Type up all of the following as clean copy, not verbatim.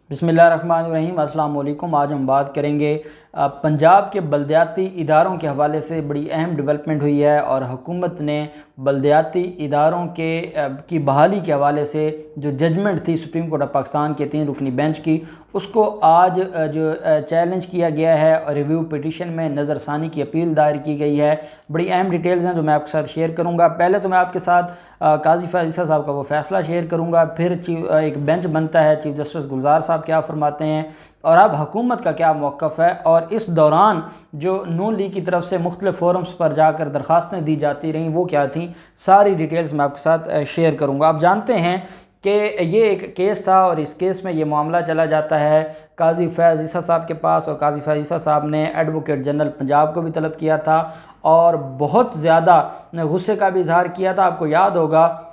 बिस्मिल्लाहिर्रहमानिर्रहीम। अस्सलाम वालेकुम। आज हम बात करेंगे पंजाब के बलदियाती इदारों के हवाले से बड़ी अहम डेवलपमेंट हुई है और हुकूमत ने बलदियाती इदारों की बहाली के हवाले से जो जजमेंट थी सुप्रीम कोर्ट ऑफ पाकिस्तान के 3 रुकनी बेंच की, उसको आज जो चैलेंज किया गया है और रिव्यू पिटीशन में नज़रसानी की अपील दायर की गई है। बड़ी अहम डिटेल्स हैं जो मैं आपके साथ शेयर करूँगा। पहले तो मैं आपके साथ काजी फ़ैज़ल ईसा साहब का वो फ़ैसला शेयर करूँगा, फिर एक बेंच बनता है, चीफ जस्टिस गुलजार साहब क्या फरमाते हैं और अब हुकूमत का क्या मौक़िफ़ है, और इस दौरान जो नून लीग की तरफ से मुख्तलिफ फोरम्स पर जाकर दरख्वास्तें दी जाती रहीं वो क्या थी, सारी डिटेल्स मैं आपके साथ शेयर करूँगा। आप जानते हैं कि ये एक केस था और इस केस में ये मामला चला जाता है काजी फ़ैज़ल ईसा साहब के पास, और काजी फ़ैज़ल ईसा साहब ने एडवोकेट जनरल पंजाब को भी तलब किया था और बहुत ज़्यादा गुस्से का भी इजहार किया था। आपको याद होगा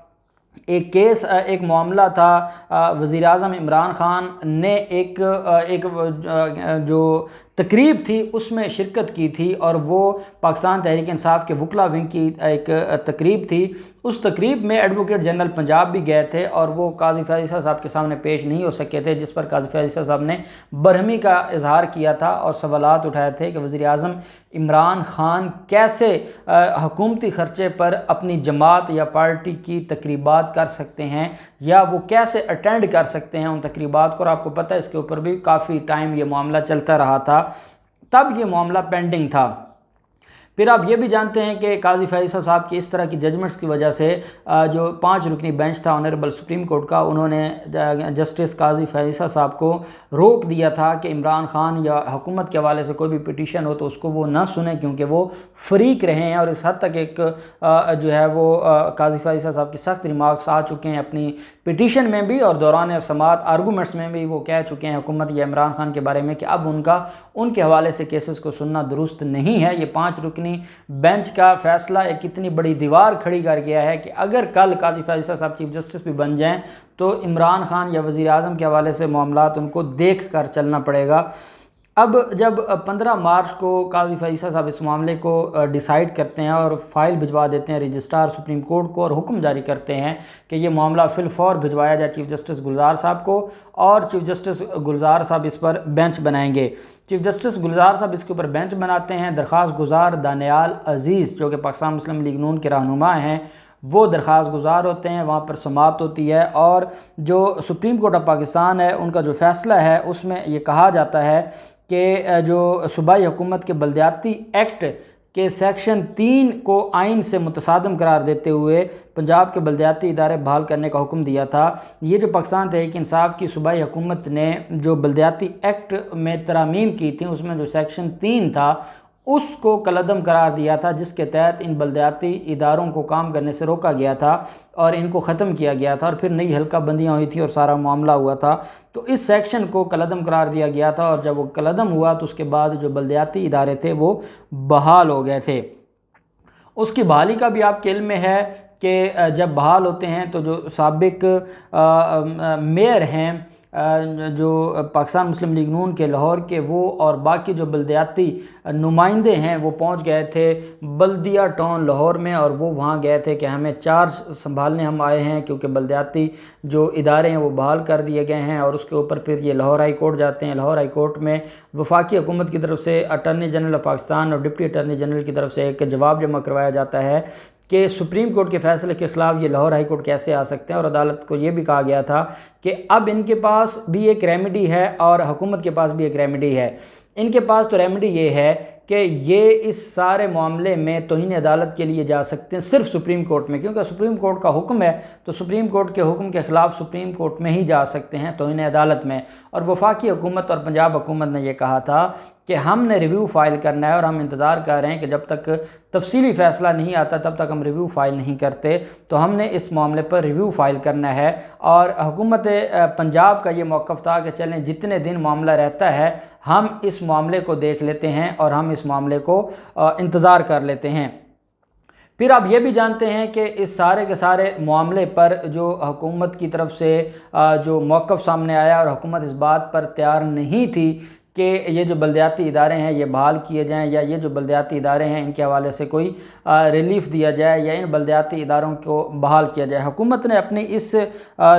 एक मामला था, वज़ीर आज़म इमरान ख़ान ने एक जो तकरीब थी उसमें शिरकत की थी और वो पाकिस्तान तहरीक इंसाफ के वकला विंग की एक तकरीब थी। उस तकरीब में एडवोकेट जनरल पंजाब भी गए थे और वो काजी फ़ैज़ल ईसा साहब के सामने पेश नहीं हो सके थे, जिस पर काजी फ़ैज़ल ईसा साहब ने बरहमी का इजहार किया था और सवालात उठाए थे कि वज़ीर आज़म इमरान ख़ान कैसे हुकूमती ख़र्चे पर अपनी जमात या पार्टी की तकरीबात कर सकते हैं या वो कैसे अटेंड कर सकते हैं उन तकरीबात को। और आपको पता है इसके ऊपर भी काफ़ी टाइम ये मामला चलता रहा था, तब ये मामला पेंडिंग था। फिर आप ये भी जानते हैं कि काजी फ़ैज़ल ईसा साहब की इस तरह की जजमेंट्स की वजह से जो 5 रुकनी बेंच था ऑनरेबल सुप्रीम कोर्ट का, उन्होंने जस्टिस काजी फ़ैज़ल ईसा साहब को रोक दिया था कि इमरान ख़ान या हुकूमत के हवाले से कोई भी पिटीशन हो तो उसको वो ना सुने, क्योंकि वो फ़रीक रहे हैं। और इस हद तक एक जो है वो काजी फ़ैज़ल ईसा साहब की सख्त रिमार्क्स आ चुके हैं अपनी पिटीशन में भी और दौरान समात आर्गूमेंट्स में भी वो कह चुके हैं हुकूमत या इमरान ख़ान के बारे में कि अब उनके हवाले से केसेस को सुनना दुरुस्त नहीं है। ये 5 रुकनी बेंच का फैसला एक कितनी बड़ी दीवार खड़ी कर गया है कि अगर कल काजी फ़ैज़ल ईसा साहब चीफ जस्टिस भी बन जाएं तो इमरान ख़ान या वज़ीर आज़म के हवाले से मामलात उनको देख कर चलना पड़ेगा। अब जब 15 मार्च को काजी फ़ैज़ल ईसा साहब इस मामले को डिसाइड करते हैं और फाइल भिजवा देते हैं रजिस्ट्रार सुप्रीम कोर्ट को और हुक्म जारी करते हैं कि ये मामला फिलफौर भिजवाया जाए चीफ जस्टिस गुलजार साहब को, और चीफ जस्टिस गुलजार साहब इस पर बेंच बनाएंगे। चीफ जस्टिस गुलजार साहब इसके ऊपर बेंच बनाते हैं। दरख्वास्त गुजार दानियाल अजीज़ जो कि पाकिस्तान मुस्लिम लीग नून के रहनुमा हैं, वो दरख्वास्त गुजार होते हैं, वहाँ पर समाअत होती है और जो सुप्रीम कोर्ट ऑफ पाकिस्तान है उनका जो फ़ैसला है उसमें ये कहा जाता है कि जो सूबाई हुकूमत के बलदियाती एक्ट के सेक्शन 3 को आइन से मुतसादम करार देते हुए पंजाब के बलदियाती इदारे बहाल करने का हुक्म दिया था। ये जो पाकिस्तान तहरीक इंसाफ की सूबाई हुकूमत ने जो बलदियाती एक्ट में तरामीम की थी उसमें जो सेक्शन 3 था उसको कलअदम करार दिया था, जिसके तहत इन बलदियाती इदारों को काम करने से रोका गया था और इनको ख़त्म किया गया था और फिर नई हल्का बंदियाँ हुई थी और सारा मामला हुआ था। तो इस सेक्शन को कलअदम करार दिया गया था और जब वो कलअदम हुआ तो उसके बाद जो बलदियाती इदारे थे वो बहाल हो गए थे। उसकी बहाली का भी आपके इल्म में है कि जब बहाल होते हैं तो जो साबिक मेयर हैं जो पाकिस्तान मुस्लिम लीग नून के लाहौर के, वो और बाकी जो बलदियाती नुमाइंदे हैं वो पहुंच गए थे बल्दिया टाउन लाहौर में और वो वहां गए थे कि हमें चार्ज संभालने हम आए हैं, क्योंकि बलदियाती जो इदारे हैं वो बहाल कर दिए गए हैं। और उसके ऊपर फिर ये लाहौर हाई कोर्ट जाते हैं। लाहौर हाई कोर्ट में वफाकी हुकूमत की तरफ से अटर्नी जनरल ऑफ पाकिस्तान और डिप्टी अटर्नी जनरल की तरफ से एक जवाब जमा करवाया जाता है कि सुप्रीम कोर्ट के फैसले के ख़िलाफ़ ये लाहौर हाई कोर्ट कैसे आ सकते हैं। और अदालत को ये भी कहा गया था कि अब इनके पास भी एक रेमेडी है और हुकूमत के पास भी एक रेमेडी है। इनके पास तो रेमेडी ये है कि ये इस सारे मामले में तौहीन अदालत के लिए जा सकते हैं सिर्फ सुप्रीम कोर्ट में, क्योंकि सुप्रीम कोर्ट का हुक्म है तो सुप्रीम कोर्ट के हुक्म के ख़िलाफ़ सुप्रीम कोर्ट में ही जा सकते हैं तौहीन अदालत में। और वफाकी हुकूमत और पंजाब हुकूमत ने यह कहा था कि हमने रिव्यू फ़ाइल करना है और हम इंतज़ार कर रहे हैं कि जब तक तफसीली फ़ैसला नहीं आता तब तक हम रिव्यू फ़ाइल नहीं करते, तो हमने इस मामले पर रिव्यू फ़ाइल करना है। और हुकूमत पंजाब का ये मौक़िफ़ था कि चलें जितने दिन मामला रहता है हम इस मामले को देख लेते हैं और हम इस मामले को इंतज़ार कर लेते हैं। फिर आप ये भी जानते हैं कि इस सारे के सारे मामले पर जो हुकूमत की तरफ से जो मौक़िफ़ सामने आया और हुकूमत इस बात पर तैयार नहीं थी कि ये जो बल्दियाती इदारे हैं ये बहाल किए जाएं, या ये जो बल्दियाती इदारे हैं इनके हवाले से कोई रिलीफ दिया जाए, या इन बल्दियाती इदारों को बहाल किया जाए। हुकूमत ने अपनी इस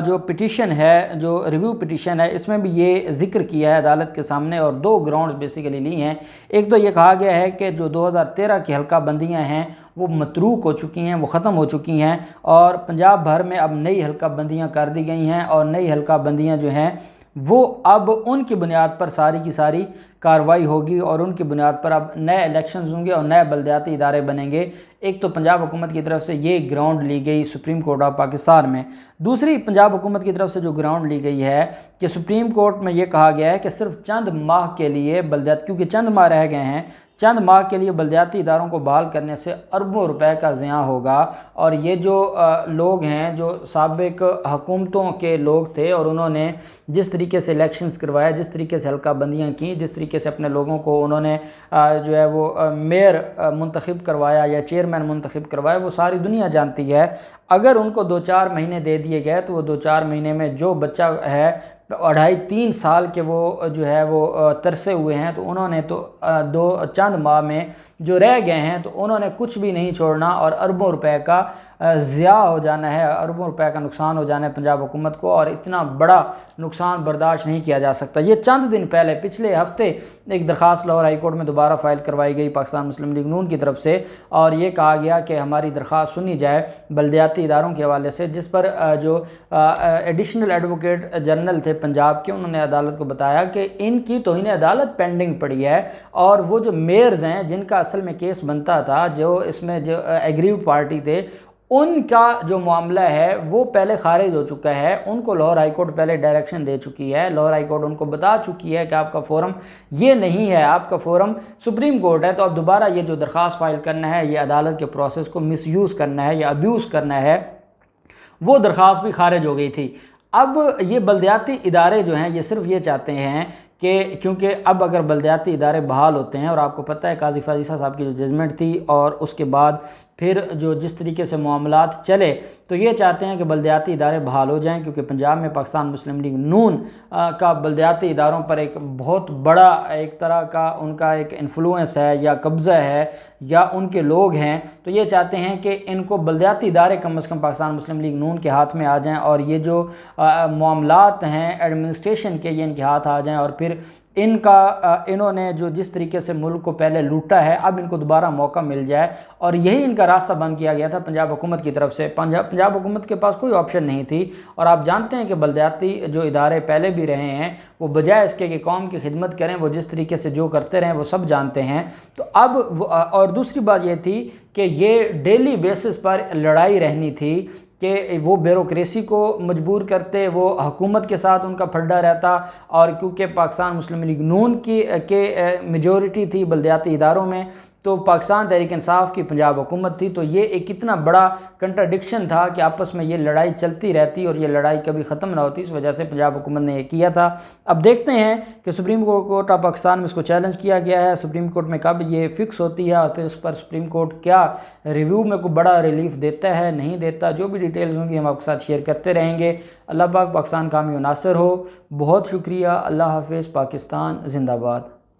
जो पिटीशन है, जो रिव्यू पिटीशन है, इसमें भी ये जिक्र किया है अदालत के सामने, और दो ग्राउंड बेसिकली ली हैं। एक तो ये कहा गया है कि जो 2013 की हल्का बंदियाँ हैं वो मतरूक हो चुकी हैं, वो ख़त्म हो चुकी हैं, और पंजाब भर में अब नई हल्का बंदियाँ कर दी गई हैं, और नई हल्का बंदियाँ जो हैं वो अब उनकी बुनियाद पर सारी की सारी कार्रवाई होगी, और उनकी बुनियाद पर अब नए इलेक्शंस होंगे और नए बल्दियाती इदारे बनेंगे। एक तो पंजाब हुकूमत की तरफ से ये ग्राउंड ली गई सुप्रीम कोर्ट ऑफ पाकिस्तान में। दूसरी पंजाब हुकूमत की तरफ से जो ग्राउंड ली गई है कि सुप्रीम कोर्ट में ये कहा गया है कि सिर्फ चंद माह के लिए क्योंकि चंद माह रह गए हैं, चंद माह के लिए बल्दियाती इदारों को बहाल करने से अरबों रुपए का ज़िया होगा। और ये जो लोग हैं, जो साबिक हुकूमतों के लोग थे, और उन्होंने जिस तरीके से इलेक्शंस करवाए, जिस तरीके से हल्का बंदियाँ की, जिस तरीके से अपने लोगों को उन्होंने जो है वो मेयर मुंतखब करवाया या चेयरमैन मुंतखब करवाया, वो सारी दुनिया जानती है। अगर उनको 2-4 महीने दे दिए गए तो वो 2-4 महीने में जो बच्चा है 2.5-3 साल के वो जो है वो तरसे हुए हैं, तो उन्होंने तो दो चंद माह में जो रह गए हैं तो उन्होंने कुछ भी नहीं छोड़ना, और अरबों रुपए का ज़िया हो जाना है, अरबों रुपए का नुकसान हो जाना है पंजाब हुकूमत को, और इतना बड़ा नुकसान बर्दाश्त नहीं किया जा सकता। ये चंद दिन पहले पिछले हफ्ते एक दरख्वास्त लाहौर हाई कोर्ट में दोबारा फाइल करवाई गई पाकिस्तान मुस्लिम लीग नून की तरफ से, और ये कहा गया कि हमारी दरख्वास्त सुनी जाए बल्दियाती इदारों के हवाले से, जिस पर जो एडिशनल एडवोकेट जनरल थे पंजाब के, उन्होंने अदालत को बताया कि इनकी तौहीन अदालत पेंडिंग पड़ी है, और वो जो मेयर्स हैं जिनका असल में केस बनता था, जो इसमें जो एग्रीव्ड पार्टी थे, उनका जो मामला है वो पहले खारिज हो चुका है। उनको लाहौर हाई कोर्ट पहले डायरेक्शन दे चुकी है, लाहौर हाई कोर्ट उनको बता चुकी है कि आपका फोरम ये नहीं है, आपका फोरम सुप्रीम कोर्ट है। तो अब दोबारा ये जो दरख्वास्त फाइल करना है, ये अदालत के प्रोसेस को मिसयूज़ करना है या अब्यूज़ करना है, वो दरख्वास्त भी खारिज हो गई थी। अब ये बल्दियाती इदारे जो हैं ये सिर्फ ये चाहते हैं कि क्योंकि अब अगर बल्दियाती इदारे बहाल होते हैं, और आपको पता है काजी फाजिसा साहब की जो जजमेंट थी और उसके बाद फिर जो जिस तरीके से मामलात चले, तो ये चाहते हैं कि बल्दियाती इदारे बहाल हो जाएं, क्योंकि पंजाब में पाकिस्तान मुस्लिम लीग नून का बल्दियाती इदारों पर एक बहुत बड़ा एक तरह का उनका एक इन्फ्लुएंस है या कब्ज़ा है या उनके लोग हैं। तो ये चाहते हैं कि इनको बल्दियाती इदारे कम से कम पाकिस्तान मुस्लिम लीग नून के हाथ में आ जाएँ, और ये जो मामलात हैं एडमिनिस्ट्रेशन के, ये इनके हाथ आ जाएँ, और फिर इन्होंने जो जिस तरीके से मुल्क को पहले लूटा है, अब इनको दोबारा मौका मिल जाए। और यही इनका रास्ता बंद किया गया था पंजाब हुकूमत की तरफ से। पंजाब हुकूमत के पास कोई ऑप्शन नहीं थी, और आप जानते हैं कि बल्दियाती जो इदारे पहले भी रहे हैं, वो बजाय इसके कि कौम की खिदमत करें, वो जिस तरीके से जो करते रहे वो सब जानते हैं। तो अब और दूसरी बात ये थी कि ये डेली बेसिस पर लड़ाई रहनी थी कि वो ब्यूरोक्रेसी को मजबूर करते, वो हुकूमत के साथ उनका फड्डा रहता, और क्योंकि पाकिस्तान मुस्लिम लीग नून की मेजॉरिटी थी बल्दियाती इदारों में, तो पाकिस्तान तहरीक इंसाफ की पंजाब हुकूमत थी। तो ये एक इतना बड़ा कंट्राडिक्शन था कि आपस में ये लड़ाई चलती रहती और ये लड़ाई कभी ख़त्म ना होती। इस वजह से पंजाब हुकूमत ने ये किया था। अब देखते हैं कि सुप्रीम कोर्ट ऑफ पाकिस्तान में इसको चैलेंज किया गया है, सुप्रीम कोर्ट में कब ये फ़िक्स होती है, और फिर उस पर सुप्रीम कोर्ट क्या रिव्यू में कोई बड़ा रिलीफ देता है नहीं देता। जो भी डिटेल्स होंगी हम आपके साथ शेयर करते रहेंगे। अल्लाह पाक पाकिस्तान कामयाब नासिर हो। बहुत शुक्रिया। अल्लाह हाफिज़। पाकिस्तान जिंदाबाद।